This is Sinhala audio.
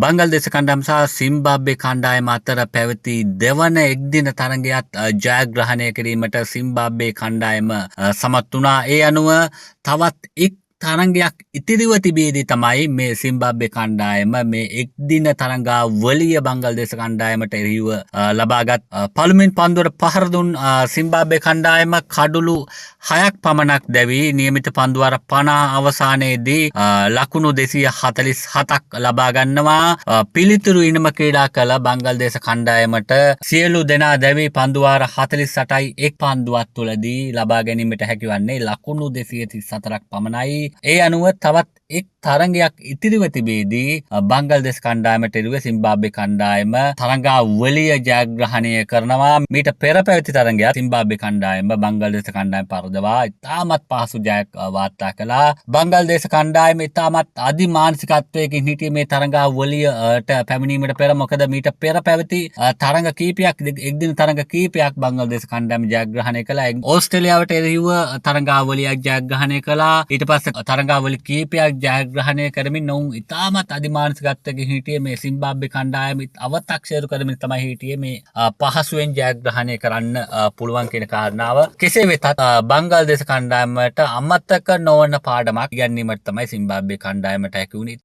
බංගල්දේශ කණ්ඩායම සහ සිම්බාබ්වේ කණ්ඩායම අතර පැවති දෙවන එක්දින තරගයත් ජයග්‍රහණය කිරීමට සිම්බාබ්වේ කණ්ඩායම සමත් වුණා. ඒ අනුව තවත් එක් තරගයක් ඉතිරිව තිබේදී තමයි මේ සිම්බාබ්වේ කණ්ඩායම මේ එක්දින තරගාවලිය බංගල්දේශ කණ්ඩායමට එරෙහිව ලබාගත් පළමුවෙන් පන්දුවට පහර දුන් සිම්බාබ්වේ කණ්ඩායම කඩුළු 6ක් පමණක් දැවි නියමිත පන්දුවාර 50 අවසානයේදී ලකුණු 247ක් ලබා ගන්නවා. පිළිතුරු ඉනිම ක්‍රීඩා කළ බංගල්දේශ කණ්ඩායමට සියලු දෙනා දැවි පන්දුවාර 48යි එක් පන්දුවක් තුලදී ලබා ගැනීමට හැකිවන්නේ ලකුණු 234ක් පමණයි. ඒ අනුව තවත් එක් තරගයක් ඉතිරිව තිබේදී බංගල්දේශ කණ්ඩායමට එරෙහිව සිම්බාබ්වේ කණ්ඩායම තරගාවලිය ජයග්‍රහණය කරනවා. මීට පෙර පැවති තරගයක් සිම්බාබ්වේ කණ්ඩායම බංගල්දේශ කණ්ඩායම පරදවා ඉතාමත් පහසු ජයක් වාර්තා කළා. බංගල්දේශ කණ්ඩායම ඉතාමත් අධිමානසිකත්වයකින් හිටියේ මේ තරගාවලියට පැමිණීමට පෙර. මොකද මීට පෙර පැවති තරග කීපයක් එක්දින තරග කීපයක් බංගල්දේශ කණ්ඩායම ජයග්‍රහණය කළා. ඕස්ට්‍රේලියාවට එරෙහිව තරගාවලියක් ජයග්‍රහණය කළා. ඊට පස්සේ තරගාවලි කීපයක් ජයග්‍රහණය කරමින් ඔවුන් ඉතාමත් අධිමානසිකත්වයකින් හිටියේ මේ සිම්බාබ්වේ කණ්ඩායම අව탁සේරු කරමින් තමයි හිටියේ මේ පහසුවෙන් ජයග්‍රහණය කරන්න පුළුවන් කියන කාරණාව. කෙසේ වෙතත් බංගල්දේශ කණ්ඩායමට අමතක නොවන පාඩමක් ඉගැන්වීමට තමයි සිම්බාබ්වේ කණ්ඩායමට හැකි වුණේ.